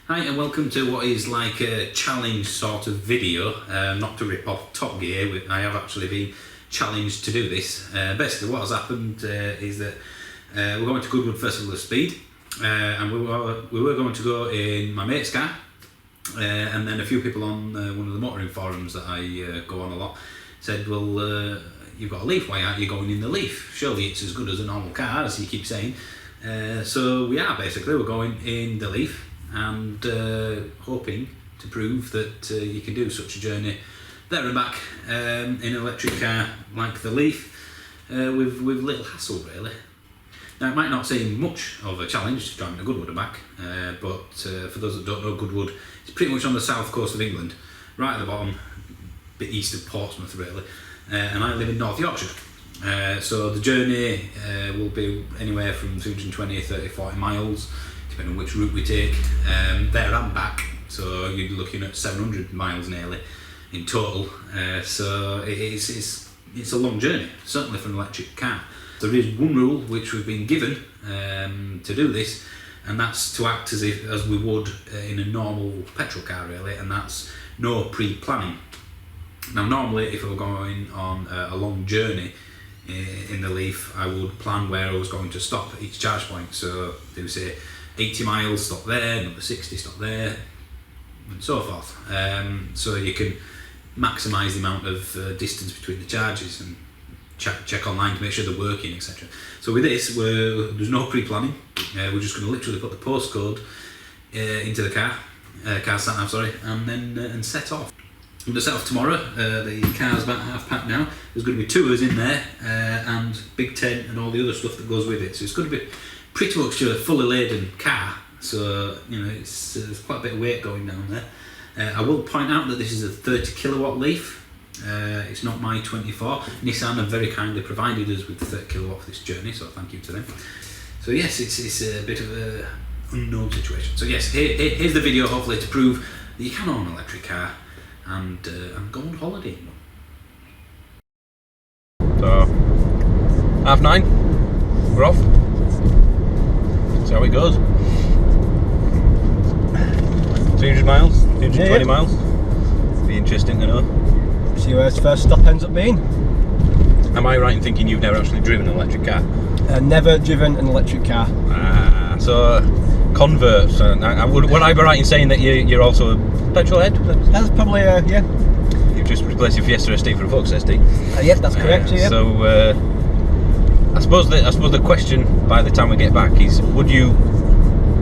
Hi and welcome to what is like a challenge sort of video, not to rip off Top Gear. I have actually been challenged to do this. Basically what has happened is that we're going to Goodwood Festival of Speed, and we were going to go in my mate's car, and then a few people on one of the motoring forums that I go on a lot said, well, you've got a Leaf, why aren't you going in the Leaf? Surely it's as good as a normal car, as you keep saying. So we are basically, we're going in the Leaf, and hoping to prove that you can do such a journey there and back in an electric car like the Leaf with little hassle really. Now it might not seem much of a challenge driving to Goodwood and back, but for those that don't know, Goodwood is pretty much on the south coast of England, right at the bottom, a bit east of Portsmouth really, and I live in North Yorkshire. So the journey will be anywhere from 220, 30, 40 miles, depending on which route we take, there and back. So you're looking at 700 miles nearly in total. So it's a long journey, certainly for an electric car. There is one rule which we've been given to do this, and that's to act as we would in a normal petrol car really, and that's no pre-planning. Now normally if I were going on a long journey in the Leaf, I would plan where I was going to stop at each charge point. So they would say 80 miles, stop there, number 60, stop there, and so forth. So you can maximise the amount of distance between the charges and check online to make sure they're working, etc. So with this, there's no pre-planning. We're just going to literally put the postcode into the car sat nav, sorry, and then set off. I'm going to set off tomorrow. The car's about half packed now. There's going to be 2 of us in there, and big tent and all the other stuff that goes with it. So it's going to be pretty much a fully laden car. So you know, there's quite a bit of weight going down there. I will point out that this is a 30 kilowatt Leaf. It's not my 24. Nissan have very kindly provided us with 30 kilowatt for this journey, so thank you to them. So yes, it's a bit of an unknown situation. So yes, here's the video, hopefully to prove that you can own an electric car and go on holiday. So 9:30, we're off. See how it goes. 300 miles, 220 miles. Be interesting to know. See where his first stop ends up being. Am I right in thinking you've never actually driven an electric car? Never driven an electric car. So convert. Would I be right in saying that you're also a petrol head? That's probably yeah. You've just replaced your Fiesta ST for a Focus ST. Yeah, that's correct. Yeah. So I suppose the question by the time we get back is, would you,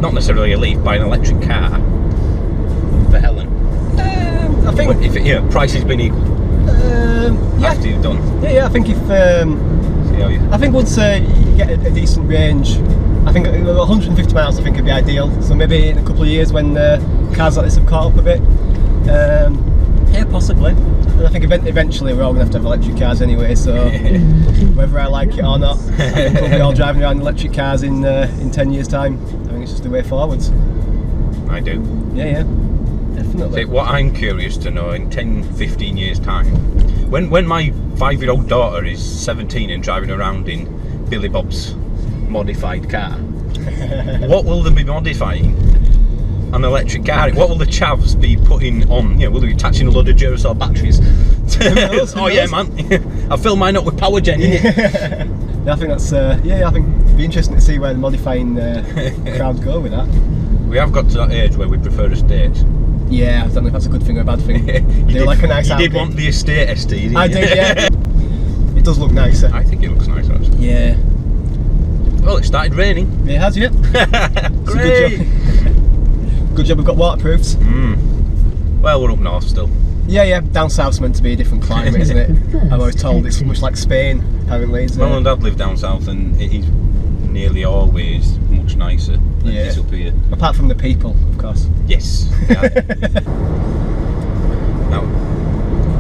not necessarily a Leaf, buy an electric car for Helen? I think if price has been equal. Yeah. After you've done. Yeah. I think if I think once you get a decent range, I think 150 miles I think would be ideal. So maybe in a couple of years when cars like this have caught up a bit, yeah, possibly. And I think eventually we're all going to have electric cars anyway. So whether I like it or not, I think we'll be all driving around electric cars in 10 years' time. I think it's just the way forwards. I do. Yeah. Definitely. See, what I'm curious to know in 10-15 years time, when my 5-year-old daughter is 17 and driving around in Billy Bob's modified car, what will they be modifying? An electric car? What will the chavs be putting on? Will they be attaching a load of Duracell batteries? Who knows? Yeah, man. I filled mine up with power gen, innit? Yeah, I think that's I think it'd be interesting to see where the modifying crowd go with that. We have got to that age where we prefer estate. Yeah, I don't know if that's a good thing or a bad thing. You like a nice. You did want the estate ST, didn't you? I did, yeah. It does look nicer. I think it looks nicer actually. Yeah. Well, it started raining. It has, yeah. Great. Good job we've got waterproofs. Well, we're up north still. Yeah. Down south's meant to be a different climate, isn't it? I'm always told it's much like Spain, apparently. Mum and Dad live down south, and it is nearly always much nicer than it is up here. Apart from the people, of course. Yes. Now,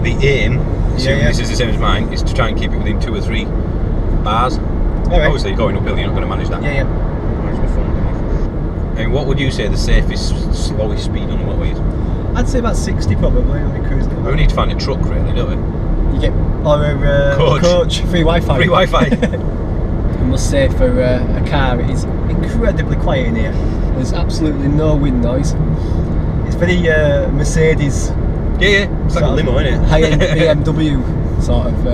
the aim, assuming this is the same as mine, is to try and keep it within 2 or 3 bars. Right. Obviously, going uphill, you're not going to manage that. Yeah. And what would you say the safest, slowest speed on the motorways? I'd say about 60 probably. We'll be cruising. We need to find a truck, really, don't we? You get a coach, free Wi-Fi. Free Wi-Fi. I must say, for a car, it is incredibly quiet in here. There's absolutely no wind noise. It's very Mercedes. Yeah, it's like a limo, isn't it? High-end BMW sort of.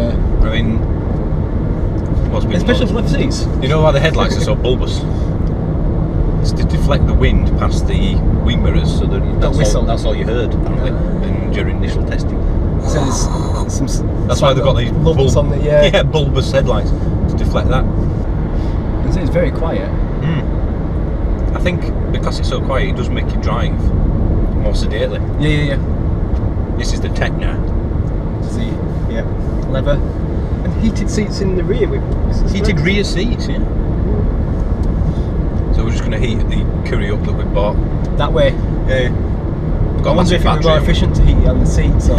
I mean, what's been especially for left seats. You know why the headlights are so bulbous? It's to deflect the wind past the wing mirrors, so that that's all you heard apparently during initial testing. So there's some. That's why they've got these on the bulbous headlights to deflect that. It's very quiet. I think because it's so quiet, it does make you drive more sedately. Yeah. This is the Techno. Seat, yeah. Leather. And heated seats in the rear. Heated rear seats, yeah. So we're just going to heat the curry up that we bought. That way? Yeah. I wonder if it was more efficient to heat it on the seats or...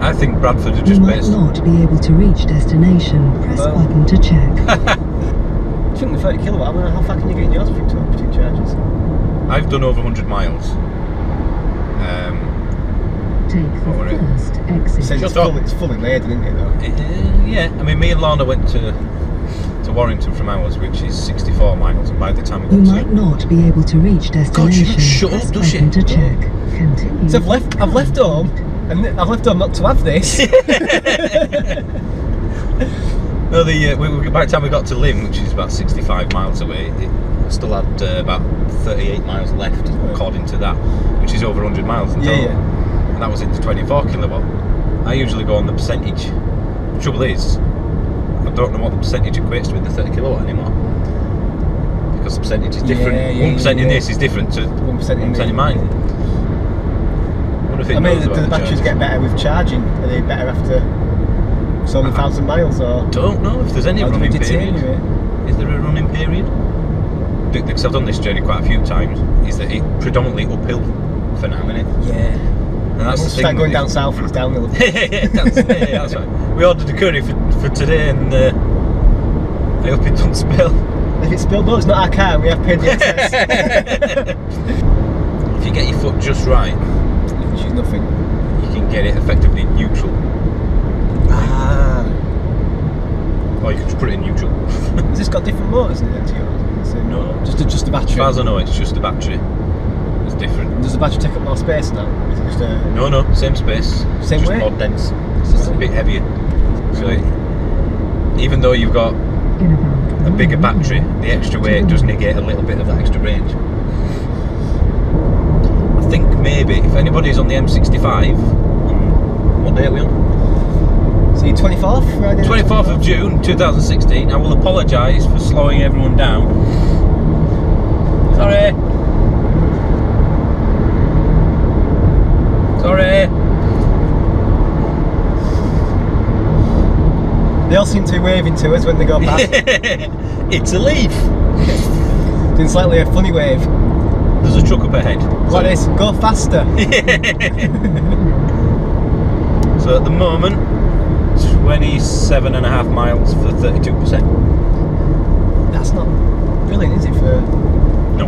I think Bradford are just best. You might not be able to reach destination. Press button to check. I think the 30 kilowatt, I don't know how far can you get in yours between charges? I've done over 100 miles. Take the first exit. It's fully laden, isn't it though? Yeah, I mean me and Lorna went to Warrington from ours, which is 64 miles, and by the time we got You might not be able to reach destination. God, shut up, does she? To check. Continue. So I've left home, and I've left home not to have this. No, by the time we got to Lymm, which is about 65 miles away, it still had about 38 miles left, according to that, which is over 100 miles in total. Yeah. And that was into 24 kilowatt. I usually go on the percentage. The trouble is, I don't know what the percentage equates to with the 30 kilowatt anymore. Because the percentage is different. 1% in this is different to 1% in mine. I wonder if it knows about do the batteries get better with charging? Are they better after so many thousand miles, or? Don't know if there's any running period. Is there a running period? Because I've done this journey quite a few times, is that it predominantly uphill for now, isn't it? Yeah. And that's the thing. Start going down south, it's downhill. That's right. We ordered a curry for today, and I hope it doesn't spill. If it spilled, no, it's not our car. We have paid the excess. If you get your foot just right, which is nothing, you can get it effectively neutral. Or you can just put it in neutral. Has this got different motors in it to yours? No, just the battery. As far as I know, it's just the battery. It's different. And does the battery take up more space now? Is it just a... No, same space. Same just weight? More dense. It's just a bit heavier. So even though you've got a bigger battery, the extra weight does negate a little bit of that extra range. I think maybe if anybody's on the M65, what day are we on? So you're 24th? Friday 24th of June 2016. I will apologise for slowing everyone down. Sorry. They all seem to be waving to us when they go past. It's a Leaf. Doing slightly a funny wave. There's a truck up ahead. Like this, go faster. So at the moment, 27.5 miles for 32%. That's not brilliant, is it? For No.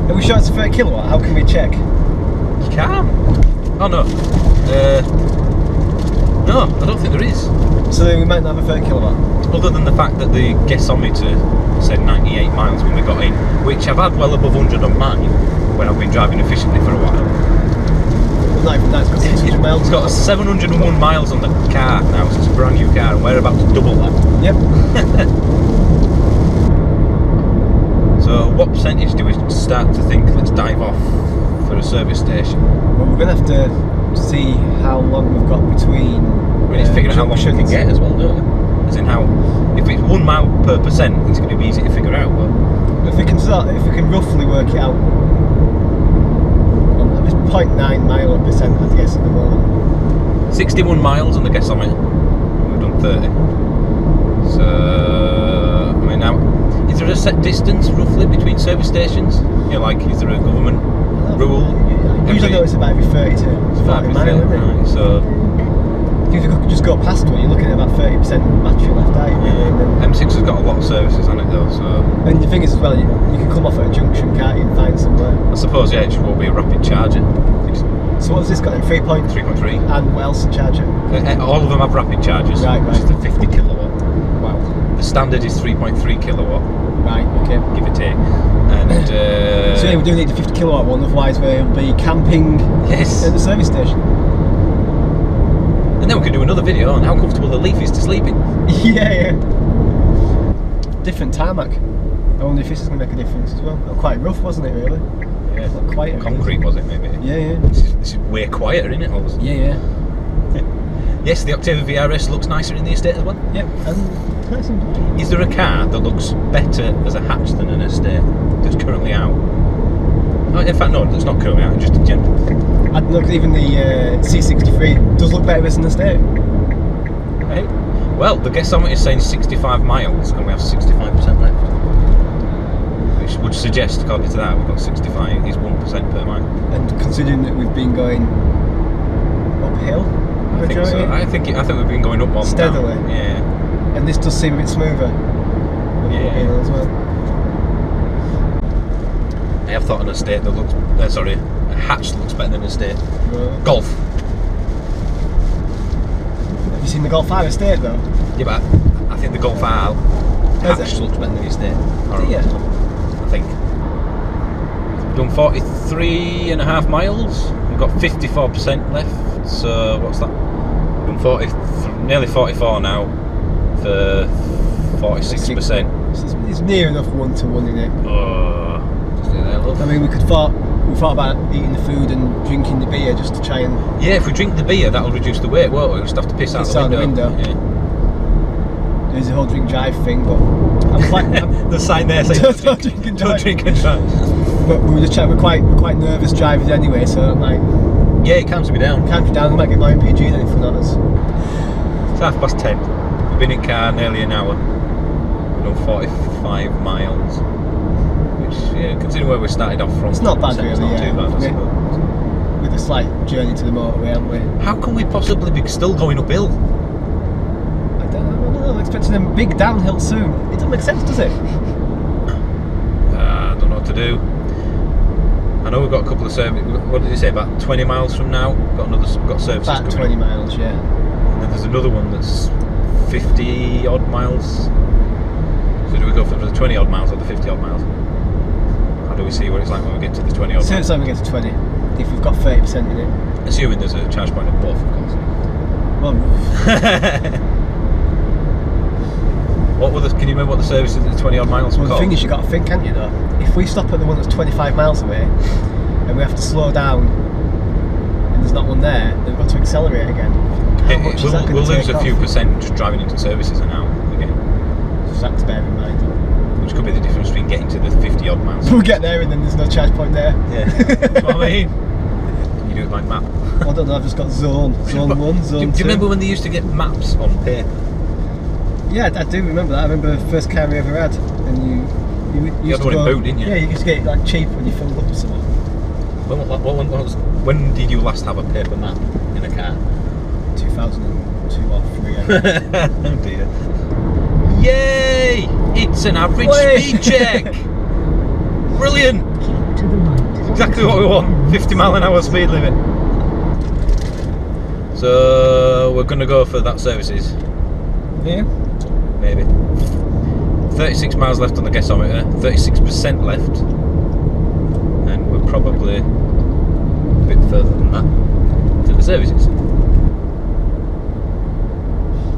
Are we sure it's a 30 kilowatt? How can we check? You can. Oh no. No, I don't think there is. So then we might not have a 30 kilowatt. Other than the fact that the guessometer said 98 miles when we got in, which I've had well above 100 on mine when I've been driving efficiently for a while. Well, not even that, it's got 600 miles. It's got 701 miles on the car now, so it's a brand new car, and we're about to double that. Yep. So what percentage do we start to think let's dive off for a service station? Well, we're going to have to see how long we've got between. We need to figure out how long we can get as well, don't we? As in how, if it's 1 mile per percent, it's going to be easy to figure out. But if we can roughly work it out, it's 0.9 mile a percent, I guess, at the moment. 61 miles on the guessometer. We've done 30. So, I mean, now, is there a set distance roughly between service stations? You know, like, is there a government rule? Usually know it's about every 30 to 40 miles, isn't it? Right, so if you could just go past one, you're looking at about 30% battery left out. M6 has got a lot of services on it though, so. And the thing is as well, you can come off at a junction, can't you, and find somewhere. I suppose, yeah, it just won't be a rapid charger. So what's this got then? 3.3. And what else to charge it? All of them have rapid chargers, Right. which is the 50 kilowatt. Wow. The standard is 3.3 kilowatt, Right, okay. give or take. And So yeah, we do need the 50 kilowatt one, otherwise we'll be camping yes. at the service station. And then we could do another video on how comfortable the Leaf is to sleep in. Yeah. Different tarmac. I wonder if this is going to make a difference as well. Quite rough, wasn't it, really? Yeah. Not quite. Concrete, was it, maybe? Yeah. This is way quieter, isn't it? Obviously. Yeah. Yes, the Octavia VRS looks nicer in the estate as well. Yep, and nice and Is there a car that looks better as a hatch than an estate that's currently out? Oh, in fact, no, that's not currently out, just in general. I don't know, 'cause even the C63 does look better as an estate. Hey. Well, the guessometer is saying 65 miles and we have 65% left. Which would suggest, according to that, we've got 65 is 1% per mile. And considering that we've been going uphill, I think so. I think we've been going up more than steadily. down. Yeah. And this does seem a bit smoother. Yeah. As well. I have thought an estate that looks, a hatch that looks better than an estate. Right. Golf. Have you seen the Golf R estate though? Yeah, but I think the Golf R hatch looks better than the estate. Yeah. I think. We've done 43.5 miles. We've got 54% left. So what's that? We've done nearly 44 now for 46%. It's near enough 1 to 1 in it. Just do that, love. I mean, we thought about eating the food and drinking the beer just to try and. Yeah, if we drink the beer, that'll reduce the weight, won't we? We'll just have to piss out the window. Yeah. There's a whole drink drive thing, but I'm quite. The sign there saying don't drink and drive. Don't drink and drive. But we were just chatting. We're quite nervous drivers anyway, so I'm like. Yeah, it calms me down. Calms me down. I might get my MPG then if we're on us. It's 10:30. We've been in car nearly an hour. We've done 45 miles. Which, yeah, considering where we started off from, it's not bad really. It's not too bad, I suppose. With a slight journey to the motorway, haven't we? How can we possibly be still going uphill? I don't know. I'm expecting them big downhill soon. It doesn't make sense, does it? I don't know what to do. I know we've got a couple of services. What did you say? About 20 miles from now, got services. About 20 miles, yeah. And then there's another one that's 50 odd miles. So do we go for the 20 odd miles or the 50 odd miles? How do we see what it's like when we get to the 20 odd miles? So it's when we get to 20, if we've got 30% in it. Assuming there's a charge point at both, of course. Well, can you remember what the services at the 20 odd miles were the called? thing is, you've got to think, can't you, though? If we stop at the one that's 25 miles away and we have to slow down and there's not one there, then we've got to accelerate again. How much is that going We'll to lose take a few off? percent just driving into services an hour again. Just that to bear in mind. Which could be the difference between getting to the 50 odd miles. We'll get there and then there's no charge point there. Yeah, that's what I mean. You do it by map. I don't know, I've just got zone 1, zone 2. Do you remember when they used to get maps on paper? Yeah, I do remember that. I remember the first car we ever had, and you used had one in boot, didn't you? Yeah, you used to get it like cheap when you filled up with something. When did you last have a paper map in a car? 2002 or 3. Oh dear. Yay! It's an average speed check! Brilliant! Keep to the right. Exactly what we want. 50 mile an hour speed limit. So we're going to go for that services. Yeah. Maybe. 36 miles left on the guessometer, 36% left, and we're probably a bit further than that to the services.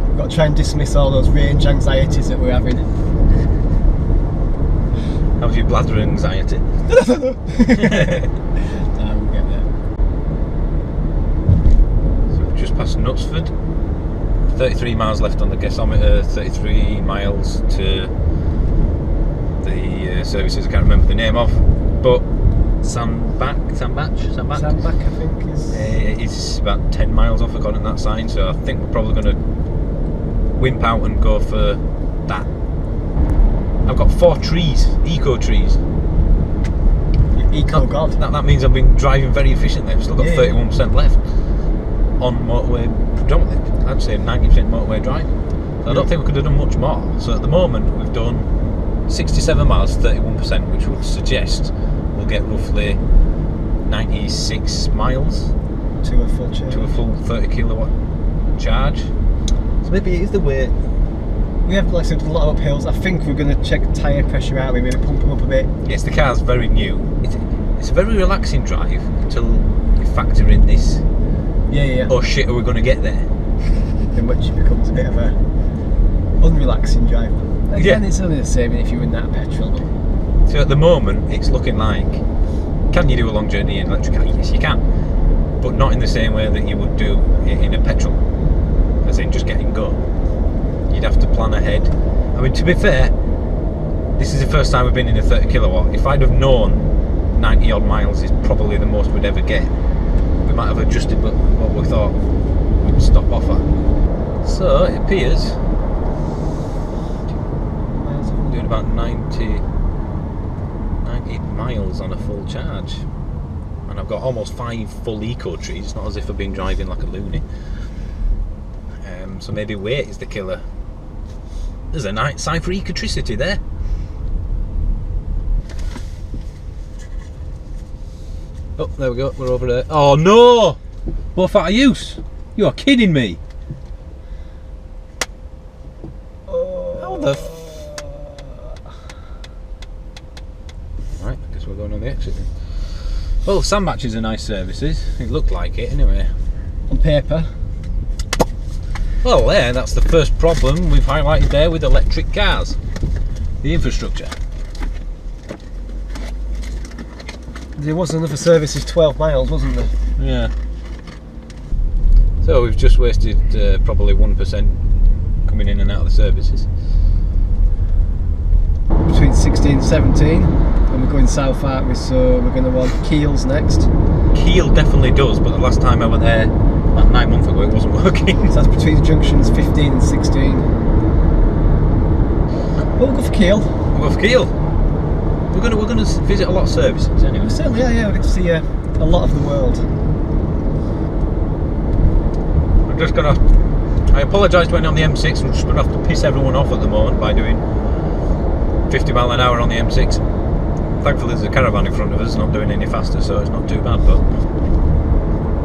We've got to try and dismiss all those range anxieties that we're having. How's your bladder anxiety? No, we'll get there. So we've just past Knutsford. 33 miles left on the guessometer, 33 miles to the services I can't remember the name of, but Sandbach, I think is about 10 miles off according to that sign, so I think we're probably going to wimp out and go for that. I've got 4 trees, eco trees. Eco god. That means I've been driving very efficiently. I've still got 31% left on motorway predominantly. I'd say 90% motorway driving. So I don't think we could have done much more. So at the moment we've done 67 miles, 31%, which would suggest we'll get roughly 96 miles to a full charge. to a full 30 kilowatt charge. So maybe it is the weight. we have like I said, a lot of uphills. I think we're going to check tyre pressure out. We maybe pump them up a bit. Yes, the car's very new. It's a very relaxing drive until you factor in this. Yeah. Oh shit, are we going to get there? In which it becomes a bit of a unrelaxing drive. Again, Yeah. it's only the same if you run that petrol. So at the moment, it's looking like, can you do a long journey in electric car? Yes, you can, but not in the same way that you would do in a petrol, as in just getting go. You'd have to plan ahead. I mean, to be fair, this is the first time we've been in a 30 kilowatt. If I'd have known 90 odd miles is probably the most we'd ever get, we might have adjusted what we thought we'd stop off at. So it appears I'm doing about 90 miles on a full charge, and I've got almost 5 full eco trees. It's not as if I've been driving like a loony. So maybe weight is the killer. There's a nice sign for ecotricity there. Oh, there we go, we're over there. Oh no! Both out of use! You are kidding me! How the Right, I guess we're going on the exit then. Well, Sandmatches are nice services. It looked like it anyway. On paper. Well, there, that's the first problem we've highlighted there with electric cars. The infrastructure. There was another service is 12 miles, wasn't there? Yeah. So we've just wasted probably 1% coming in and out of the services. Between 16 and 17, and we're going south, aren't we? So we're going to want Keels next. Kiel definitely does, but the last time I went there, about 9 months ago, it wasn't working. So that's between the junctions 15 and 16. Well, we'll go for Kiel. We'll go for Kiel. We're going to visit a lot of services anyway. Certainly, yeah, we're going to see a lot of the world. I'm just going to... I apologise to anyone on the M6. I'm just going to have to piss everyone off at the moment by doing 50 mile an hour on the M6. Thankfully there's a caravan in front of us not doing any faster, so it's not too bad. But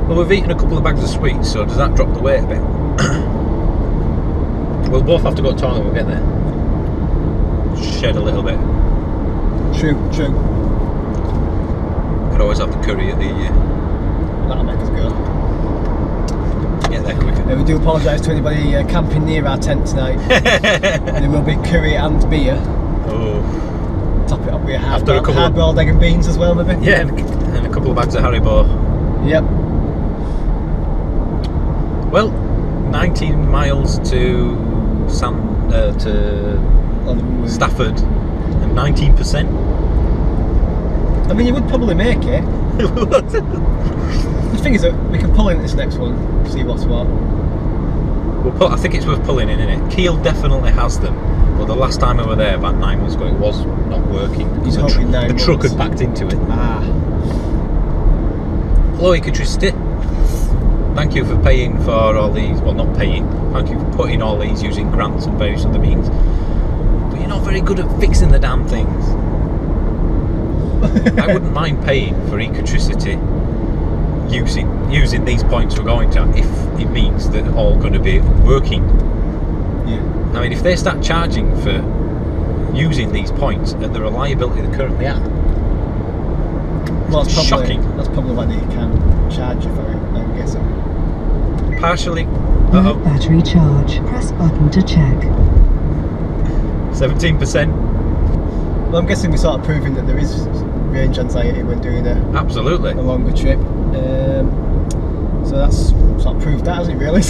well, we've eaten a couple of bags of sweets, so does that drop the weight a bit? We'll both have to go to the toilet when we get there. Shed a little bit. True. Could always have the curry at the... That'll make us go. Get there quicker. We do apologise to anybody camping near our tent tonight. There will be curry and beer. Oh. Top it up with After a couple hard-boiled egg and beans as well, maybe. Yeah, and a couple of bags of Haribo. Yep. Well, 19 miles to Stafford and 19%. I mean, you would probably make it. The thing is that we can pull in this next one, see what's what. I think it's worth pulling in, isn't it? Kiel definitely has them, but the last time we were there, about 9 months ago, it was not working. He's The hoping 9 truck months. had backed into it. Ah. Hello, ecotricity. Thank you for paying for all these, well, not paying, thank you for putting all these using grants and various other means. But you're not very good at fixing the damn things. I wouldn't mind paying for ecotricity using these points we're going to if it means that they're all going to be working. Yeah. I mean, if they start charging for using these points at the reliability they're currently at, Well, that's probably, shocking. That's probably why they can charge you for it, I'm guessing. Partially. Light battery charge. Press button to check. 17%. Well, I'm guessing we're sort of proving that there is range anxiety when doing a Absolutely. longer trip. So that's sort of proved that, hasn't it, really?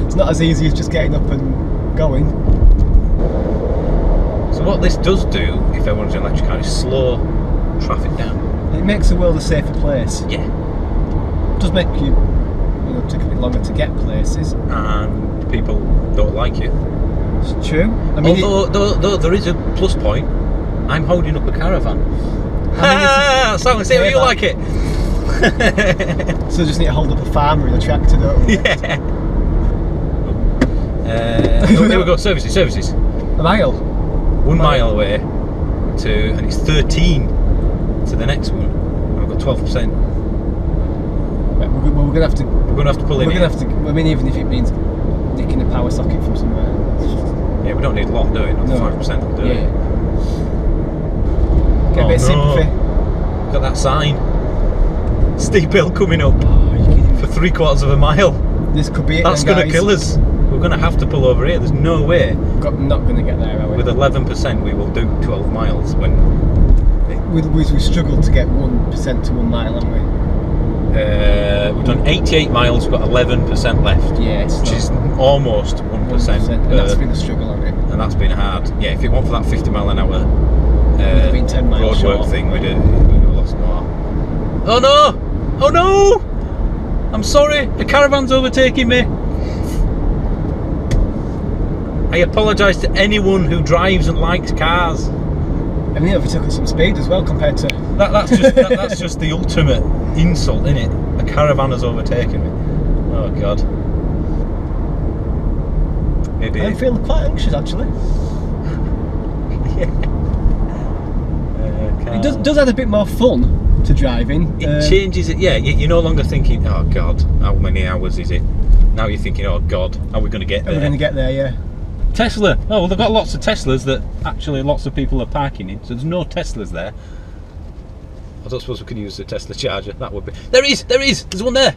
It's not as easy as just getting up and going. So what this does do, if everyone's in an electric car, is slow traffic down. It makes the world a safer place. Yeah. It does make you know, take a bit longer to get places. And people don't like you. It's true. I mean, Although there is a plus point, I'm holding up a caravan. So see how you like it. So you just need to hold up a farmer in a tractor, don't you? Yeah. Oh, here we go. Services. A mile. 1 mile away and it's 13 to the next one. I've got 12%. Right, we're going to have to. We're going to have to pull in. We're going to have to. I mean, even if it means nicking a power socket from somewhere. Yeah, we don't need a lot, do we? Not 5% will do it. Yeah. Get a bit of sympathy. Look at that sign. Steep hill coming up for 3/4 of a mile. This could be it. That's going to kill us. We're going to have to pull over here. There's no way. Not going to get there, are we? With 11%, we will do 12 miles when. We struggled to get 1% to 1 mile, haven't we? We've done 88 miles. We've got 11% left. Yes, which is almost 1%. And that's been a struggle, hasn't it? And that's been hard. Yeah, if it weren't for that 50 mile an hour been 10 miles roadwork short. thing, we'd have lost more. Oh no! Oh no! I'm sorry, a caravan's overtaking me. I apologise to anyone who drives and likes cars. I mean, we took at some speed as well compared to. That's just the ultimate insult, isn't it? A caravan has overtaken me. Oh God. Maybe. I'm feeling quite anxious actually. Yeah. It does add a bit more fun to driving. It changes it. Yeah, you're no longer thinking, oh God, how many hours is it? Now you're thinking, oh God, how are we going to get there? We're going to get there, yeah. Tesla. Oh well, they've got lots of Teslas that actually lots of people are parking in. So there's no Teslas there. I don't suppose we could use the Tesla charger. That would be. There is. There's one there.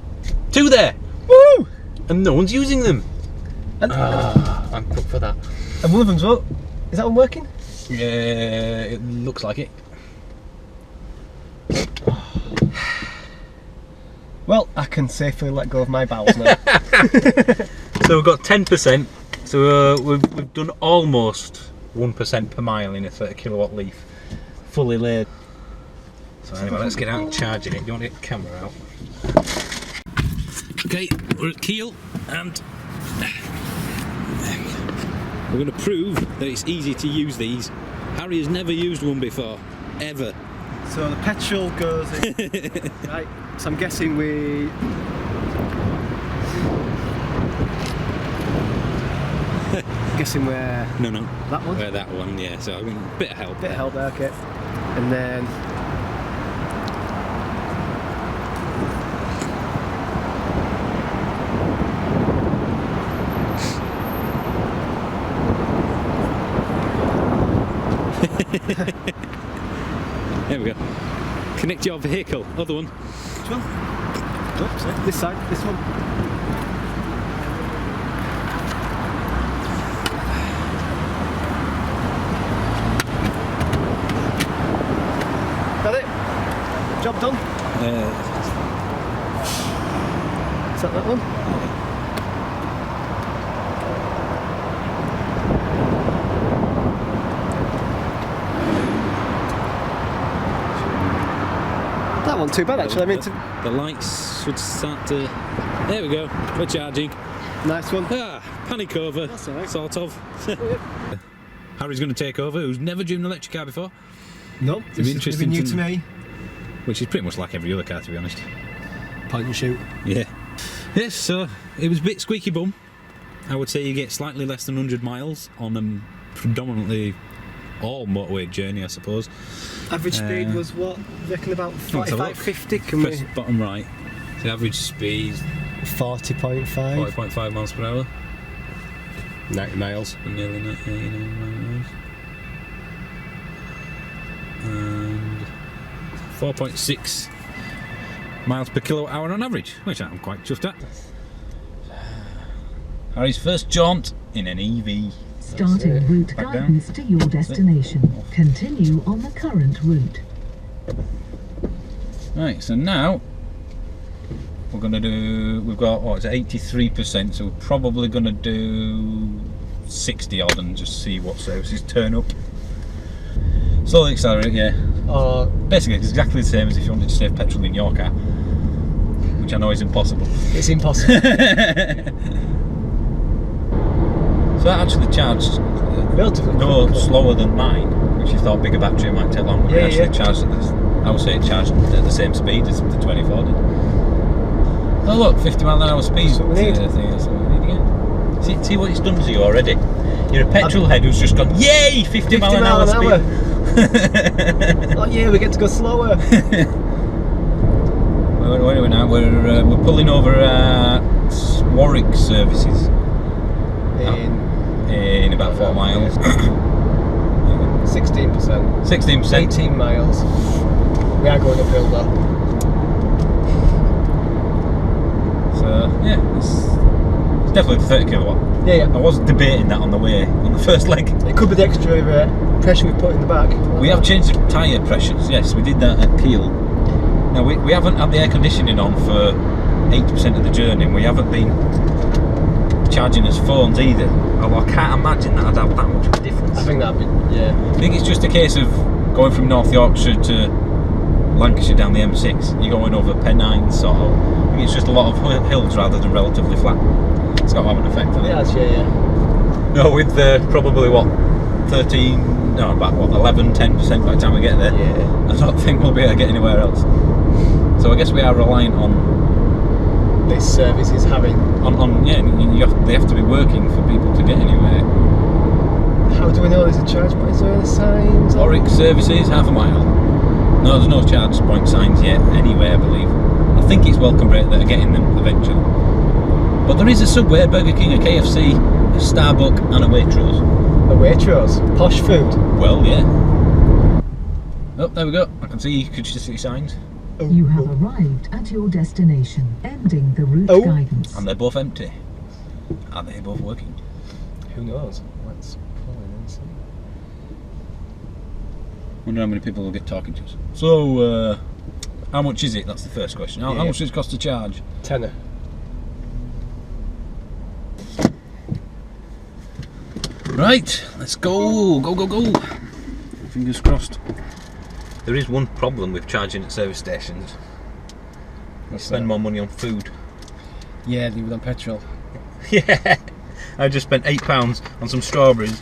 2 there. Woo! And no one's using them. And, I'm cooked for that. And one of them's what? Is that one working? Yeah, it looks like it. Well, I can safely let go of my bowels now. So we've got 10%. So we've done almost 1% per mile in a 30 kilowatt Leaf, fully laid. So anyway, let's get out and charging it. Do you want to get the camera out? Okay, we're at Kiel and we're going to prove that it's easy to use these. Harry has never used one before, ever. So the petrol goes in. Right, so I'm guessing we... guessing where... No. That one? Where that one, yeah. So I mean, a bit of help. Bit of help there, okay. And then... There we go. Connect your vehicle. Other one. Which one? Oops, this side, this one. Got it? Job done? Is that one? That wasn't too bad actually. I mean, the lights should start to. There we go. We're charging. Nice one. Panic over. That's all right. Sort of. Harry's going to take over. Who's never driven an electric car before? No, It'll be interesting new to me. Which is pretty much like every other car, to be honest. Point and shoot. Yeah. Yes. So it was a bit squeaky bum. I would say you get slightly less than 100 miles on a predominantly all motorway journey, I suppose. Average speed was what? You reckon about 45, 50? Can Press bottom right. The average speed 40.5. 40.5 miles per hour. 90 miles. Nearly 89 miles. And 4.6 miles per kilowatt hour on average, which I'm quite chuffed at. Harry's first jaunt in an EV. Starting route guidance to your destination. Continue on the current route. Right, so now we're going to do, we've got, what is it, 83%, so we're probably going to do 60 odd and just see what services turn up. Slowly accelerate, yeah. Basically, it's exactly the same as if you wanted to save petrol in your car, which I know is impossible. It's impossible. So that actually charged relatively slower than mine, which you thought bigger battery might take longer. Yeah, It actually charged at I would say it charged at the same speed as the 24 did. Oh look, 50 mile an hour speed. That's what we need. That's what we need again. See what it's done to you already. You're a petrol head who's just gone, yay, 50 mile an hour speed. Oh yeah, we get to go slower. Where are we now? We're pulling over Warwick services. in about 4 miles. 16%. 16%. 18 miles. We are going uphill though. So yeah, it's definitely 30 kilowatt. Yeah. I was debating that on the way, on the first leg. It could be the extra pressure we put in the back. We have changed the tyre pressures, yes, we did that at Kiel. Now we haven't had the air conditioning on for 80% of the journey, and we haven't been charging as phones either. Although I can't imagine that I'd have that much of a difference. I think that'd be, yeah. I think it's just a case of going from North Yorkshire to Lancashire down the M6. You're going over Pennines, sort of. I think it's just a lot of hills rather than relatively flat. It's got to have an effect on it. Yeah. No, with probably what, 11, 10% by the time we get there. Yeah. I don't think we'll be able to get anywhere else. So I guess we are reliant on this service is having. They have to be working for people to get anywhere. How do we know there's a charge point? Is there any signs? Warwick services, half a mile. No, there's no charge point signs yet anywhere, I believe. I think it's Welcome Break that are getting them eventually. But there is a Subway, a Burger King, a KFC, a Starbucks and a Waitrose. A Waitrose? Posh food? Well, yeah. Oh, there we go. I can see, could you just see signs? You have arrived at your destination, ending the route guidance. And they're both empty. Are they both working? Who knows? Let's pull in and see. Wonder how many people will get talking to us. So, how much is it? That's the first question. How much does it cost to charge? Tenner. Right, let's go. Go. Fingers crossed. There is one problem with charging at service stations. You spend more money on food. Yeah, they would on petrol. Yeah, I just spent £8 on some strawberries,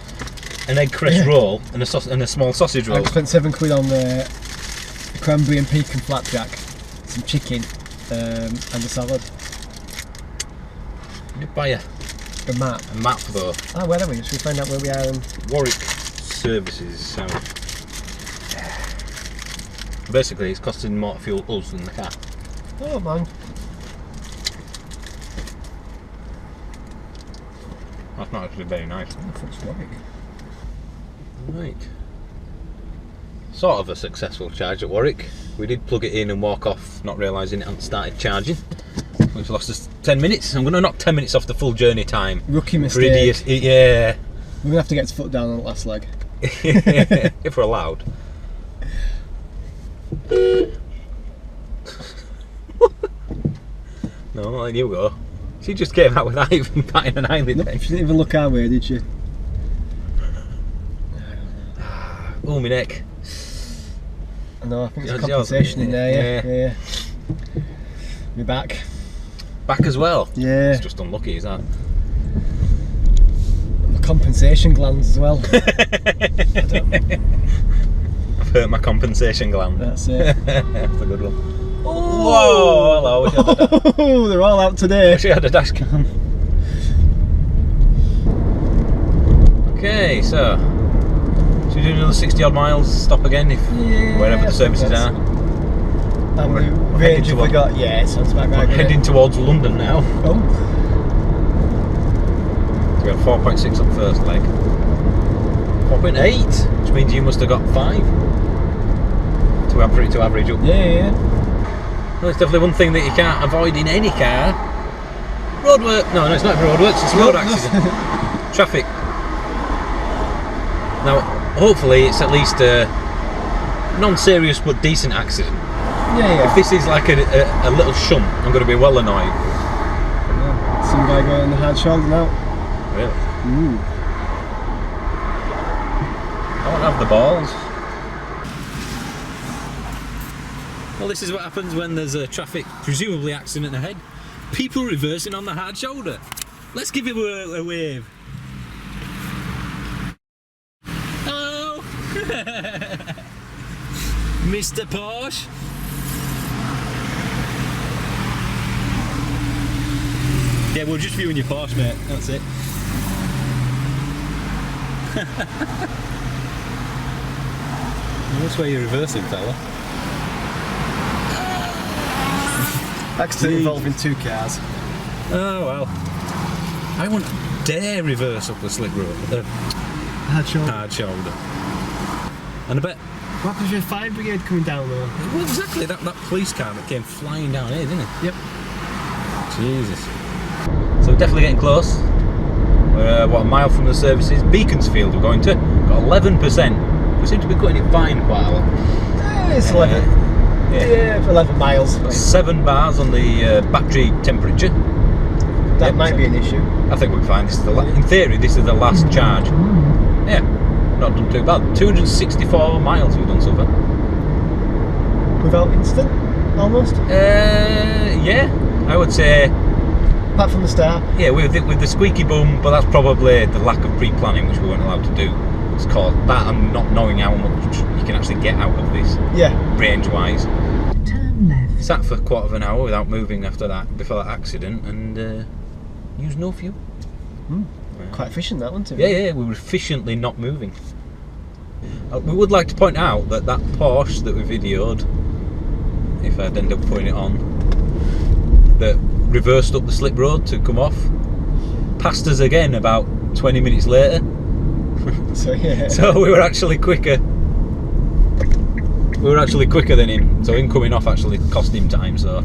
an egg cress roll, and a small sausage roll. I spent £7 on the cranberry and pecan flapjack, some chicken, and a salad. You did buy a map. A map though. Ah, where are we? Should we find out where we are? Warwick services. So basically, it's costing more to fuel us than the car. Oh man. That's not actually very nice. Right. Sort of a successful charge at Warwick. We did plug it in and walk off, not realising it hadn't started charging, which lost us 10 minutes. I'm going to knock 10 minutes off the full journey time. Rookie mistake. Yeah. We're going to have to get his foot down on the last leg. If we're allowed. No, not letting you go. She just came out without even batting an eyelid. Nope, she didn't even look our way, did she? Oh, my neck. I know, I think it's compensation in there, yeah. We're back. Back as well? Yeah. It's just unlucky, is that? My compensation glands as well. I've hurt my compensation gland. That's it. That's a good one. Whoa! Hello. Oh, they're all out today. She had a dash cam. Okay, so should we do another 60 odd miles? Stop again if wherever the services are. How many range have we got? Yeah, it sounds about right. We're heading towards London now. Oh. So we had 4.6 on first leg. 4.8, which means you must have got 5 to average up. Yeah. Well, it's definitely one thing that you can't avoid in any car. Roadwork. No, it's not roadworks, it's road accident. Traffic. Now, hopefully it's at least a non-serious but decent accident. Yeah. If this is like a little shunt, I'm going to be well annoyed. Yeah. Some guy going on the hard shoulder now. Really? Ooh. I don't have the balls. Well, this is what happens when there's a traffic, presumably accident ahead. People reversing on the hard shoulder. Let's give him a wave. Hello! Mr. Porsche. Yeah, we're just viewing your Porsche, mate. That's it. That's where you're reversing, fella. Accident involving 2 cars. Oh well. I wouldn't dare reverse up the slip road. Hard shoulder. Hard shoulder. And I bet. What happens if a fire brigade coming down though? Well, exactly, that police car that came flying down here, didn't it? Yep. Jesus. So we're definitely getting close. We're what, a mile from the services. Beaconsfield we're going to. Got 11%. We seem to be cutting it fine quite a lot. It's 11. Yeah, 11 miles. 7 bars on the battery temperature. That might be an issue. I think we're fine. This is in theory, this is the last charge. Yeah, not done too bad. 264 miles we've done so far. Without instant, almost? Yeah, I would say. Apart from the start? Yeah, with the squeaky bum, but that's probably the lack of pre-planning which we weren't allowed to do. It's caused that and not knowing how much you can actually get out of this. Yeah. Range-wise. Turn left. Sat for a quarter of an hour without moving after that, before that accident, and used no fuel. Quite efficient that one too. Yeah, we were efficiently not moving. We would like to point out that Porsche that we videoed, if I'd end up putting it on, that reversed up the slip road to come off, passed us again about 20 minutes later. So yeah. So we were actually quicker. We were actually quicker than him. So him coming off actually cost him time. So.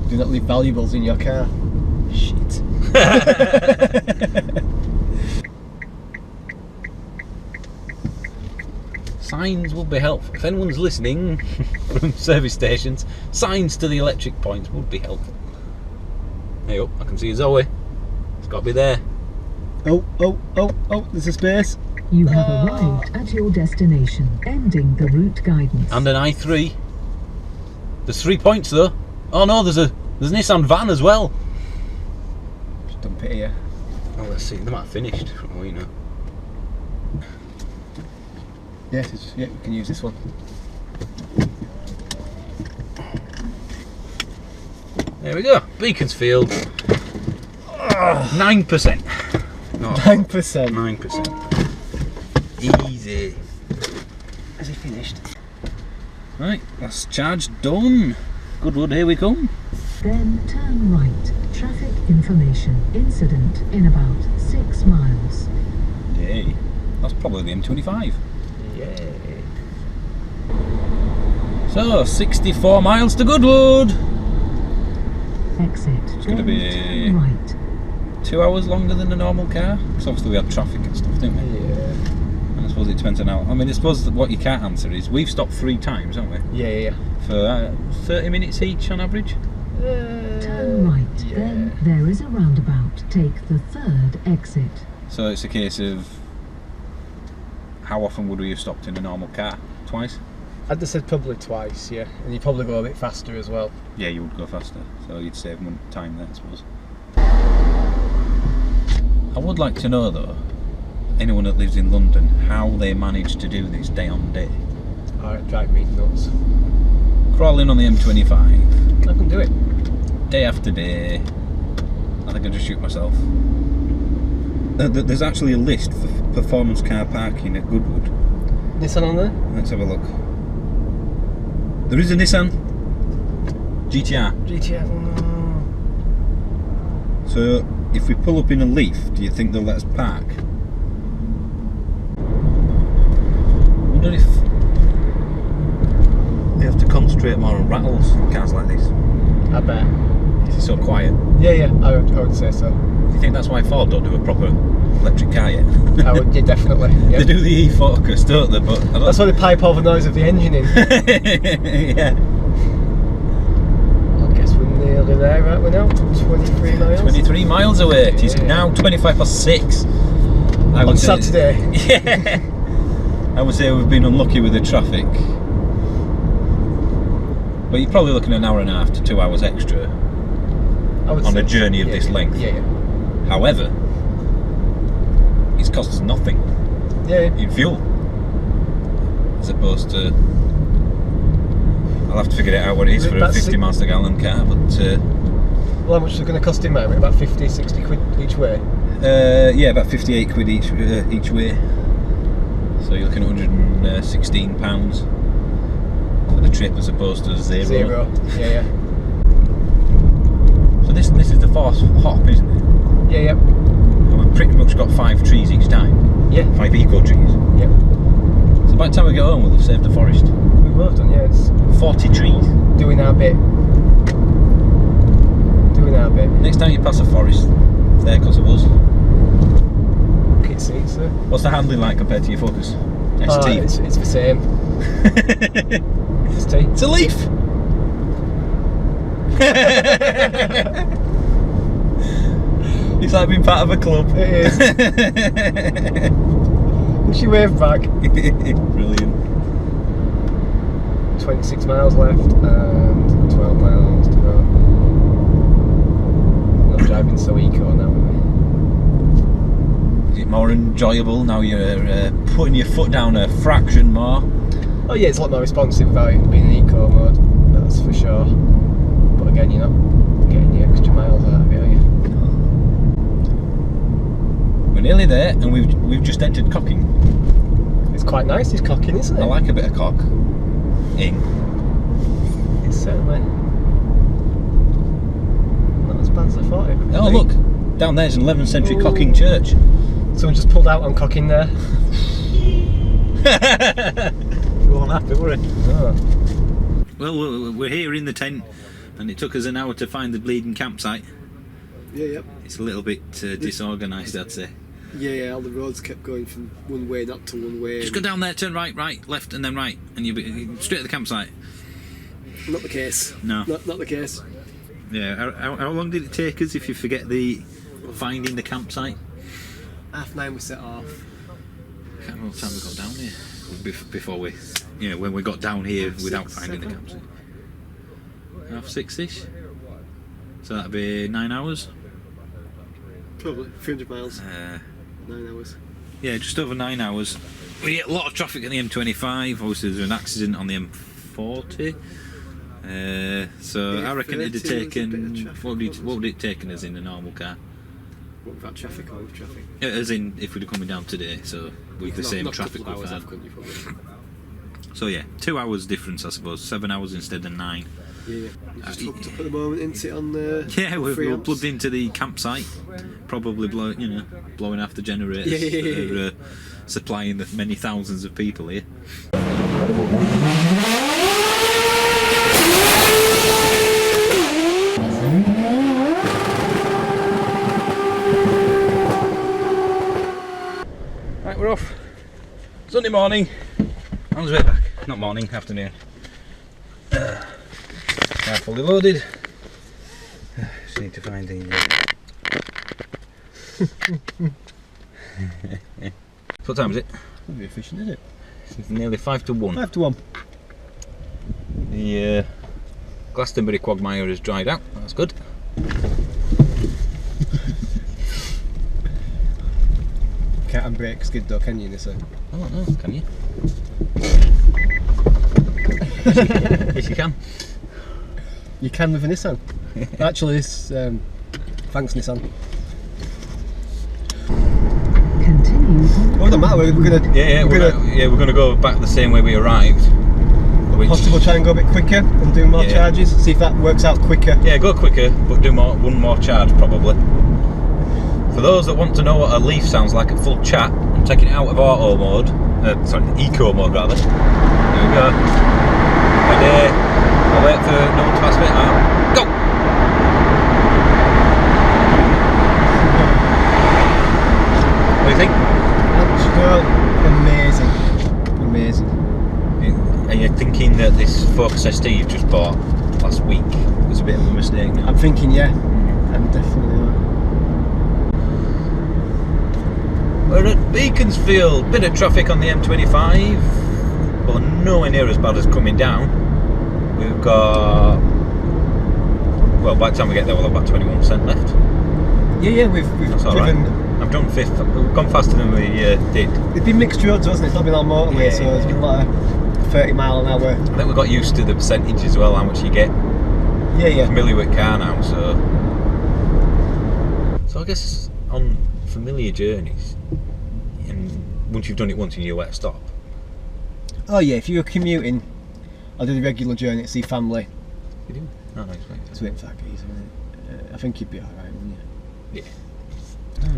Do not leave valuables in your car. Shit. Signs will be helpful. If anyone's listening from service stations, signs to the electric points would be helpful. Hey up, I can see Zoe. It's got to be there. Oh, there's a space. You have arrived at your destination, ending the route guidance. And an I3. There's 3 points though. Oh no, there's a Nissan van as well. Just dump it here. Oh, let's see. They might have finished. Oh, you know. Yes, yeah, we can use this one. There we go. Beaconsfield. 9%. No, 9%. 9%. Easy. Has he finished? Right, last charge done. Goodwood, here we come. Then turn right. Traffic information. Incident in about 6 miles. Yay. That's probably the M25. Yay. So, 64 miles to Goodwood. Exit. It's going to be turn right. 2 hours longer than a normal car. Because obviously we had traffic and stuff, didn't we? Yeah. And I suppose it depends on how. I mean, I suppose that what you can't answer is we've stopped 3 times, haven't we? Yeah. For 30 minutes each on average. Turn right. Yeah. Then there is a roundabout. Take the 3rd exit. So it's a case of how often would we have stopped in a normal car? Twice? I'd have said probably twice, yeah. And you'd probably go a bit faster as well. Yeah, you would go faster, so you'd save time there, I suppose. I would like to know though, anyone that lives in London, how they manage to do this day on day. Alright, drive me nuts. Crawling on the M25. I can do it. Day after day. I think I'll just shoot myself. There's actually a list for performance car parking at Goodwood. Nissan on there? Let's have a look. There is a Nissan GTR. GTR. So if we pull up in a Leaf, do you think they'll let us park? I wonder if they have to concentrate more on rattles in cars like this. I bet. It's so quiet. Yeah, I would say so. Do you think that's why Ford don't do a proper electric car yet? I would, yeah, definitely. Yeah. They do the e-Focus, don't they? But that's why they pipe all the noise of the engine in. Yeah. I guess we're nearly there, right? We're now 23 miles. 23 miles away. It is now 25 past 6. On Saturday. Yeah. I would say we've been unlucky with the traffic. But you're probably looking at an hour and a half to 2 hours extra on a journey of this length. Yeah. However, it's cost us nothing in fuel. As opposed to, I'll have to figure it out what it is for a 50 miles per gallon car. But well, how much is it going to cost him, mate? About 50, 60 quid each way? Yeah, about 58 quid each way. So you're looking at £116 for the trip as opposed to zero. Yeah. So this is the FOS hop, isn't it? Yeah, yeah. And we've pretty much got 5 trees each time. Yeah. 5 eco trees. Yeah. So by the time we get home, we'll have saved the forest. We will have done, yeah. It's 40 trees. doing our bit. Doing our bit. Next time you pass a forest, it's there because of us. Kit seats, sir. What's the handling like compared to your Focus? ST? It's the same. ST. It's a Leaf! It's like being part of a club. It is. And she waved back. Brilliant. 26 miles left and 12 miles to go. Not driving so eco now, are we? Is it more enjoyable now you're putting your foot down a fraction more? Oh yeah, it's a lot more responsive without it being in eco mode, that's for sure. But again, you're not getting the extra miles out of it, are you? We're nearly there, and we've just entered cocking. It's quite nice, this cocking, isn't it? I like a bit of cock. It's certainly not as bad as I thought it would be. Oh look, down there's an 11th century cocking church. Someone just pulled out on cocking there. We weren't happy, were we? Oh. Well, we're here in the tent, and it took us an hour to find the bleeding campsite. Yeah, yep. It's a little bit disorganised, I'd say. Yeah, all the roads kept going from one way, not to one way. Just go down there, turn right, left, and then right, and you'll be straight to the campsite. Not the case. No. Not the case. Yeah. How long did it take us if you forget the finding the campsite? 9:30 we set off. I can't remember what time we got down here. Before we, when we got down here without finding the campsite. 6:30ish. So that'd be 9 hours. Probably 300 miles. 9 hours. Yeah, just over 9 hours. We get a lot of traffic on the M25. Obviously, there's an accident on the M40. So I reckon it'd have taken. What would it taken us in a normal car? What, without traffic or with traffic? Yeah, as in if we'd have coming down today, so with the same traffic we've had. So yeah, 2 hours difference, I suppose. 7 hours instead of 9. Yeah, you're just hooked up at the moment, isn't it? On the yeah, we're 3 amps? plugged into the campsite, probably blowing off the generators that are supplying the many thousands of people here. Right, we're off. Sunday morning. On the way back. Not morning, afternoon. Car fully loaded. Just need to find the. What time is it? That'd be efficient, isn't it? It's nearly 5 to 1. 5 to 1. The Glastonbury quagmire has dried out. That's good. Can't brake skid though, can you, Nissan? I don't know, can you? Yes, you can. You can with a Nissan. Actually, this. Thanks, Nissan. Continue on. Oh, it doesn't matter. We're gonna. We're gonna go back the same way we arrived. Possibly try and go a bit quicker and do more charges. See if that works out quicker. Yeah, go quicker, but do one more charge probably. For those that want to know what a Leaf sounds like at full chat, I'm taking it out of auto mode. Eco mode rather. Here we go. Ready. I'll wait for no one to pass me. Go! What do you think? Amazing. Are you thinking that this Focus ST you've just bought last week was a bit of a mistake now? I'm thinking, yeah. I'm definitely. We're at Beaconsfield, bit of traffic on the M25, but nowhere near as bad as coming down. We've got, well, by the time we get there we'll have about 21% left. Yeah, we've That's driven. Alright. I've done 5th, we've gone faster than we did. It's been mixed roads, hasn't it? It's not been on motorway, Yeah, so it's been like 30 mile an hour. I think we got used to the percentage as well, how much you get. Yeah. Familiar with car now, so I guess on familiar journeys, and once you've done it once, you know where to stop. Oh yeah, if you're commuting, I do the regular journey to see family. You do? Oh, nice. It's a bit fucking easy, isn't it? I think you'd be alright, wouldn't you? Yeah.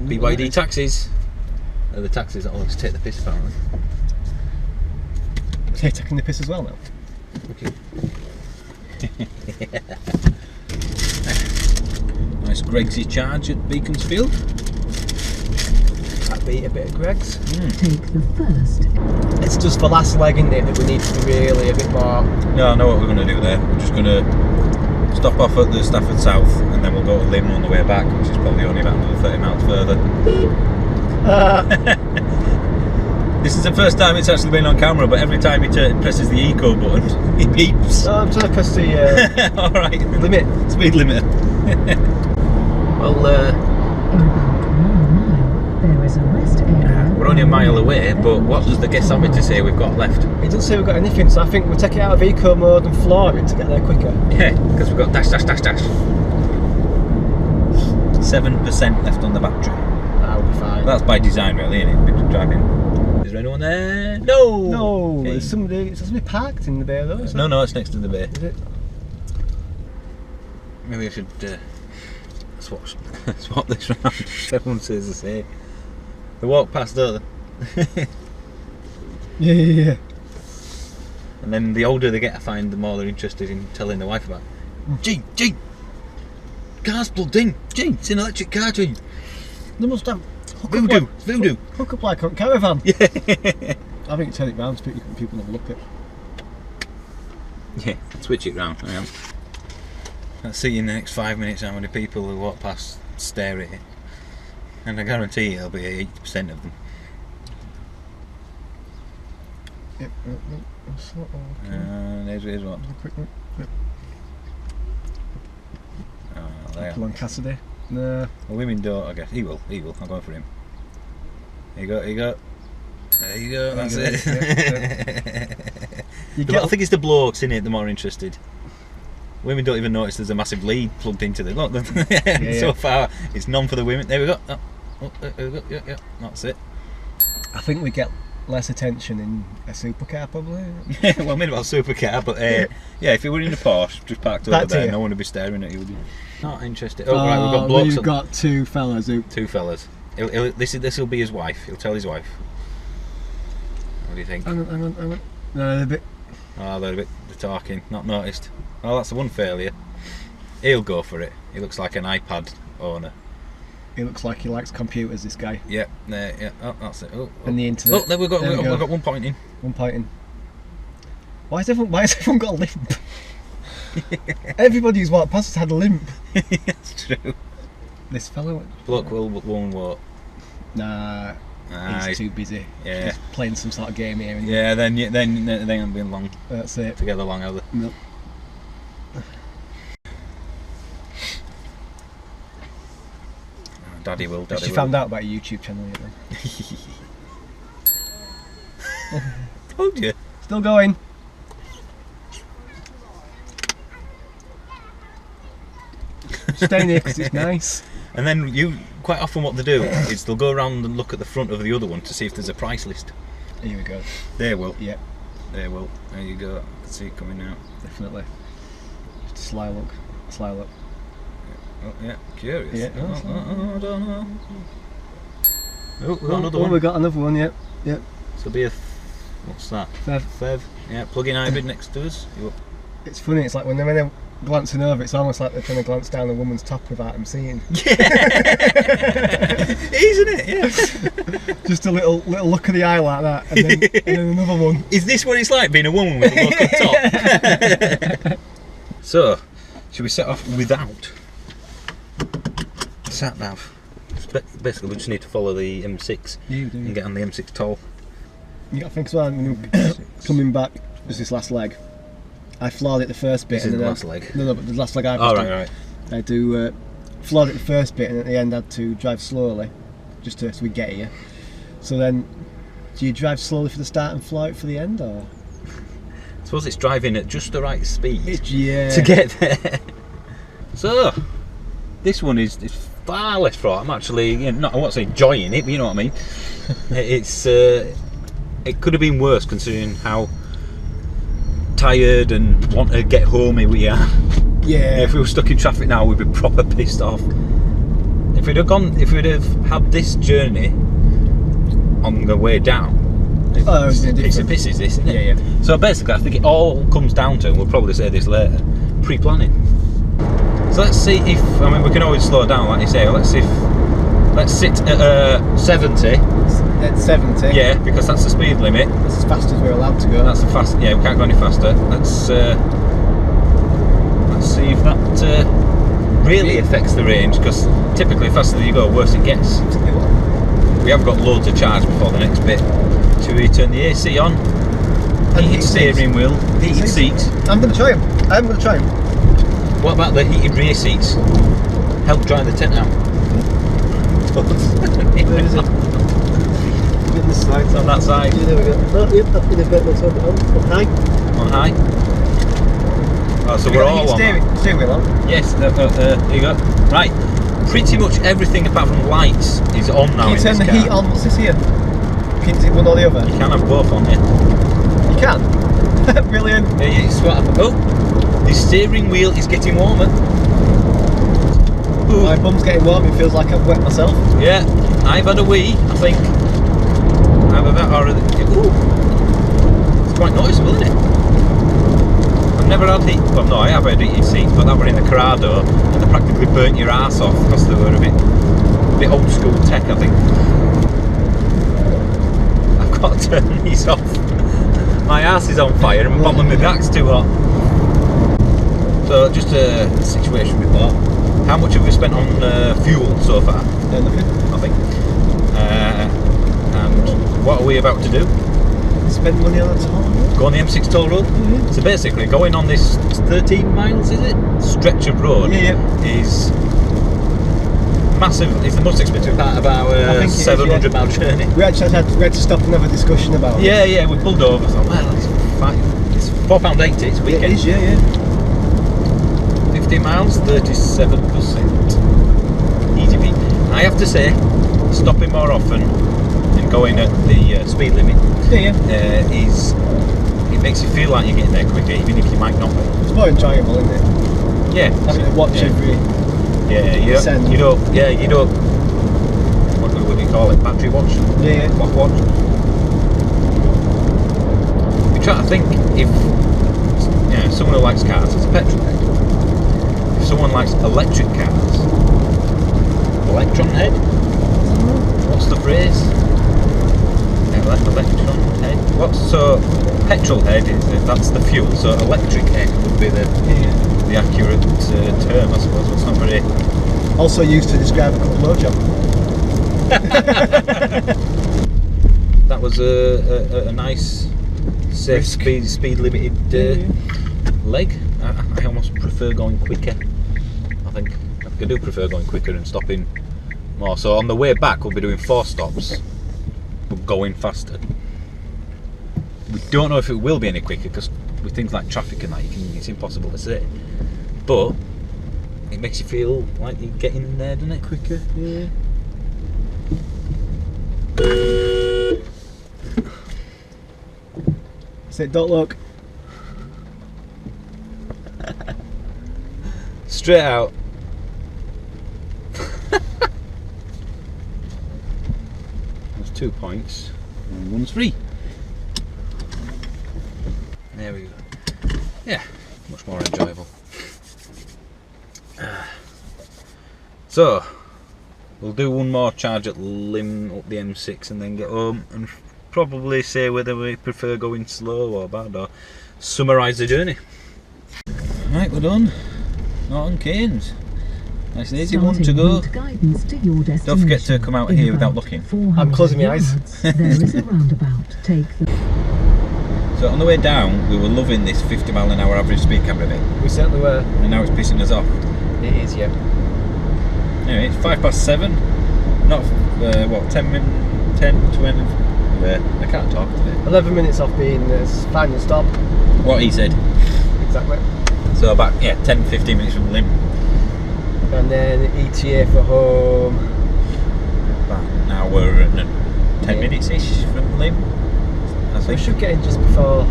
BYD taxis. They're the taxis that always take the piss apparently. Is he taking the piss as well now? Okay. Nice Greggsy charge at Beaconsfield. That beat a bit of Greg's. Take the first. It's just the last leg, isn't it, that we need to be really a bit more. No, I know what we're going to do there. We're just going to stop off at the Stafford South and then we'll go to Lymm on the way back, which is probably only about another 30 miles further. This is the first time it's actually been on camera, but every time he presses the eco button, he beeps. I'm trying to press the Alright. limit. Speed limit. Well, In about 1 mile, there is a rest area. we're only a mile away, but what does the guessometer say we've got left? It doesn't say we've got anything, so I think we'll take it out of eco mode and floor it to get there quicker. Yeah, because we've got dash. 7% left on the battery. That'll be fine. That's by design, really, isn't it? We're driving. Is there anyone there? No! No, Hey. there's somebody. There's somebody parked in the bay though. Is No, no, it's next to the bay. Is it? Maybe I should swap this round. Everyone says the same. They walk past, don't they? Yeah. And then the older they get, I find, the more they're interested in telling their wife about it. Gene! Car's plugged in! Gene, it's an electric car, Gene! They must have Voodoo! hook up like a caravan. Yeah! I think turn it round so people have a look at. Yeah, switch it round. I am. Let's see in the next 5 minutes how many people who walk past stare at it. And I guarantee it'll be 80% of them. Yep. Here's what. Quick one. Oh, there. Pull on Cassidy. No. The women don't, I guess. He will. I'm going for him. Here you go. There you go, that's it. I think it's the blokes, innit, the more interested. Women don't even notice there's a massive lead plugged into the look. So far, it's none for the women. There we go. There we go. Yeah, that's it. I think we get less attention in a supercar, probably. Well, maybe about a supercar, but yeah, if you were in a Porsche, just parked over there, no one would be staring at you, would you? Not interested. Oh, right, we've got blokes. We've got two fellas who. Two fellas. This will be his wife. He'll tell his wife. What do you think? Hang on. No, they're a bit. Oh, they're talking. Not noticed. Oh, that's the one failure. He'll go for it. He looks like an iPad owner. He looks like he likes computers, this guy. Yeah, there, yeah. Oh, that's it. Oh. And the internet. Oh, there we've got 1 point in. 1 point in. Why has everyone got a limp? Everybody who's walked past has had a limp. That's true. This fellow. Bloke won't walk. Nah, he's too busy. Yeah. He's playing some sort of game here. And Yeah, then they ain't been long that's it. together long, have they? No. Daddy will. She found out about your YouTube channel yet then? Told you. Still going. Staying here because it's nice. And then quite often what they do is they'll go around and look at the front of the other one to see if there's a price list. Here we go. They will. Yeah, They will. There you go. I can see it coming now. definitely. Just a sly look. Oh, yeah. Curious. Yeah. I don't know. Oh, we've got another one. We got another one. Yep. So be what's that? Fev. Yeah, plug-in hybrid next to us. It's funny. It's like when they're glancing over, it's almost like they're trying to glance down a woman's top without them seeing. Yeah. Isn't it? Yeah. Just a little look of the eye like that, and then another one. Is this what it's like being a woman with a look at top? So, should we set off without sat nav? Basically, we just need to follow the M6 and get on the M6 toll. You got to think as well. When you're coming back, was this last leg? I floored it the first bit. This is the last leg. No, but the last leg I Oh, right. I do floored it the first bit, and at the end I had to drive slowly, just so we get here. So then, do you drive slowly for the start and floor it for the end, or? I suppose it's driving at just the right speed to get there. So, this one is far less fraught. I'm actually, I won't say enjoying it, but you know what I mean. It could have been worse considering how tired and want to get home we are. Yeah. If we were stuck in traffic now, we'd be proper pissed off. If we'd have had this journey on the way down, it's a piece of pisses, this, isn't it? Yeah, yeah. So basically, I think it all comes down to, and we'll probably say this later, pre-planning. So let's see if, I mean, we can always slow down, like you say. Let's sit at 70. At 70. Yeah, because that's the speed limit. That's as fast as we're allowed to go. That's the fast. Yeah, we can't go any faster. Let's see if that really affects the range. Because typically, the faster you go, worse it gets. We have got loads of charge before the next bit. Should we turn the AC on? Heated steering wheel, heated seats. I'm going to try them. I'm going to try them. What about the heated rear seats? Help dry the tent out. Where is it? In the side. It's on that side. Yeah, there we go. Oh, yep, that's been a bit more on high. On high. Oh, so we're all on. Steering wheel on. Yes, here you go. Right, pretty much everything apart from lights is on now. Can you turn the heat on? What's this here? Can you do one or the other? You can have both on here. You can? Brilliant. Yeah, it's what happened. Oh, the steering wheel is getting warmer. Ooh. My bum's getting warm, it feels like I've wet myself. Yeah, I've had a wee, I think. I've had that already. Ooh. It's quite noticeable, isn't it? I've never had heat. Well, no, I have had heated seats, but that were in the Corrado, and they practically burnt your ass off because they were a bit old school tech, I think. I've got to turn these off. My ass is on fire and the bottom of my back's too hot. So, just a situation we thought. How much have we spent on fuel so far? Nothing. And what are we about to do? Spend money on a toll road? Go on the M6 toll road. Mm-hmm. So basically, going on this 13 miles, is it? Stretch of road is massive. It's the most expensive part of our 700 mile journey. We actually had to stop and have a discussion about it. Yeah, we pulled over. So, well, it's £4.80. It's a weekend. It is, yeah. 50 miles, 37%. Easy peasy. I have to say, stopping more often and going at the speed limit it makes you feel like you're getting there quicker, even if you might not be. It's more enjoyable, isn't it? Yeah. Having to watch every you don't, what would you call it, battery watch? Yeah. Clock watch. We try to think if someone who likes cars, it's a petrol head. If someone likes electric cars, electron head? What's the phrase? Electron head? So petrol head that's the fuel, so electric head would be the accurate term, I suppose. It's not very. Also used to describe a good blowjob. That was a nice, safe speed limited leg. I almost prefer going quicker. I think I do prefer going quicker and stopping more. So on the way back, we'll be doing 4 stops. But going faster. We don't know if it will be any quicker because with things like traffic and that, it's impossible to say. But it makes you feel like you're getting in there, doesn't it? Quicker. Yeah. Say, don't look. Straight out. There's 2 points and one's free. There we go. Yeah, much more enjoyable. So, we'll do one more charge at Lim up the M6 and then get home and probably say whether we prefer going slow or bad or summarise the journey. Right, we're done. Norton Keynes. Nice and easy one to go. Don't forget to come out here without looking. I'm closing my eyes. There is a roundabout. Take the. So on the way down, we were loving this 50 mile an hour average speed camera bit. We certainly were. And now it's pissing us off. It is, yeah. Anyway, it's 7:05. Not, 10, 20. I can't talk today. 11 minutes off being the final stop. What he said. Exactly. So about 10-15 minutes from Lim. And then ETA for home. About an hour and 10 minutes ish from Lim. I think. We should get in just before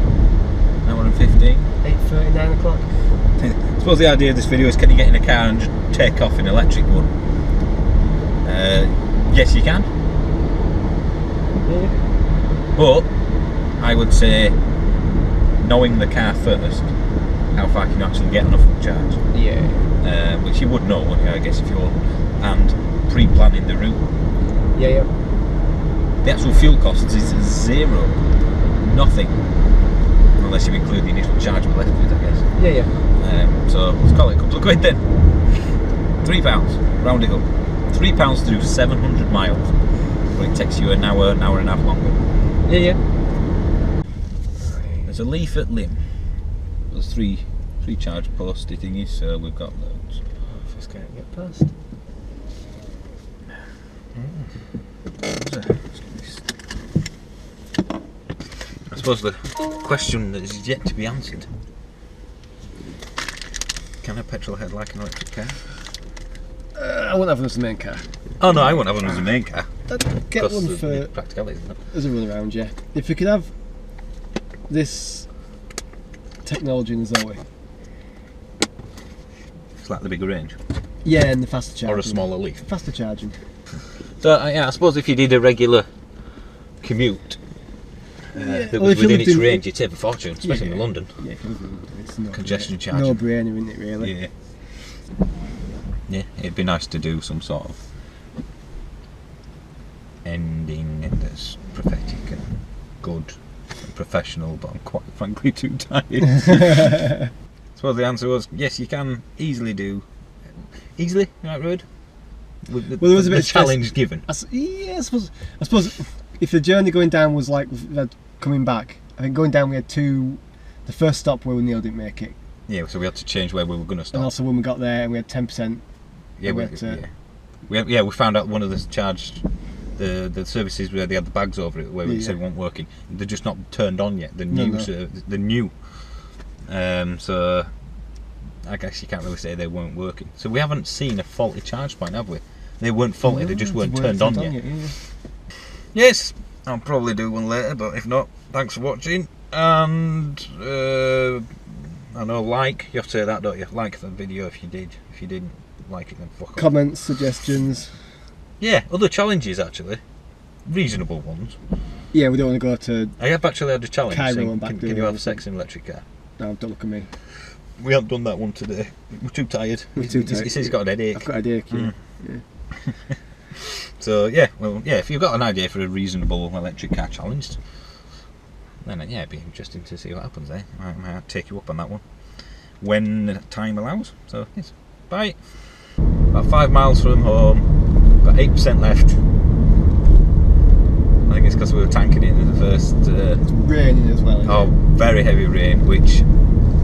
hour and 15. 8:30, 9 o'clock. I suppose the idea of this video is, can you get in a car and just take off in an electric one? Yes, you can. Yeah. But I would say, knowing the car first, how far can you actually get on a full charge? Yeah. Which you would know, wouldn't you, I guess, if you're, and pre-planning the route. Yeah. The actual fuel costs is zero, nothing, unless you include the initial charge with left, I guess. Yeah. So let's call it a couple of quid then. £3, round it up. £3 to do 700 miles, but it takes you an hour and a half longer. Yeah. There's a Leaf at Lim. There's three charge posty thingies, so we've got those. First can't get past. I suppose the question that is yet to be answered: can a petrol head like an electric car? I won't have one as a main car. Oh no, I won't have one as a main car. I'd get Because one of for the practicality, isn't it? as a run around, yeah. If we could have this technology in the Zoe. It's like the bigger range, Yeah, and the faster charging. or a smaller Leaf. Faster charging. So yeah, I suppose if you did a regular commute that well, was if you within lived its in- range, you'd save a fortune, especially in Yeah. London. Yeah, if you live in London, it's no Congestion brainer. charging. No brainer, isn't it, really? Yeah. Yeah, it'd be nice to do some sort of ending that's prophetic and good and professional, but I'm quite frankly too tired. So the answer was yes, you can easily do. Easily, right word? With the, Well, there was a bit the of stress. challenge given. I suppose if the journey going down was like we had coming back, I think going down we had the first stop where we nearly didn't make it, Yeah, so we had to change where we were going to stop. and also when we got there and we had 10%. Yeah, we we, had to- we found out one of the charged the services where they had the bags over it where we Yeah. said weren't working. They're just not turned on yet. The No, new, no. the new. So I guess you can't really say they weren't working. So we haven't seen a faulty charge point, have we? They weren't faulty. They just weren't turned on yet. Yeah. Yes, I'll probably do one later, but if not, thanks for watching. And I know, you have to say that, don't you? Like the video if you did. If you didn't like it, then fuck off. Comments, suggestions. Yeah, other challenges actually, reasonable ones. Yeah, we don't want to go to. I have actually had a challenge Cairo saying, and back can doing you have everything. sex in an electric car? No, don't look at me. We haven't done that one today. We're too tired. We're too He tired. says he's got an headache. I've got a headache. Yeah. So yeah, well, yeah. If you've got an idea for a reasonable electric car challenge, then yeah, it'd be interesting to see what happens there. I might take you up on that one when time allows. So yes, bye. About 5 miles from home. Got 8% left. I think it's because we were tanking it in the first. It's raining as well. Oh, very heavy rain, which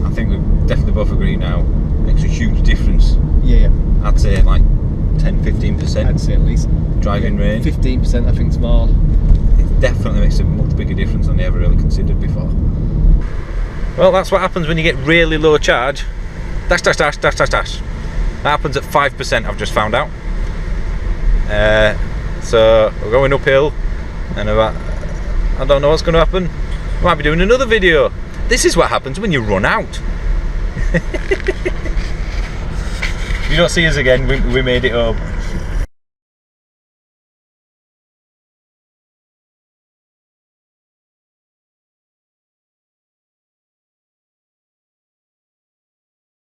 I think we definitely both agree now makes a huge difference. Yeah. I'd say like 10-15% I'd say at least driving rain. 15%. I think it's more. It definitely makes a much bigger difference than I ever really considered before. Well, that's what happens when you get really low charge. Dash. That happens at 5%, I've just found out. So we're going uphill, and I don't know what's going to happen. Might be doing another video. This is what happens when you run out. You don't see us again. We made it home.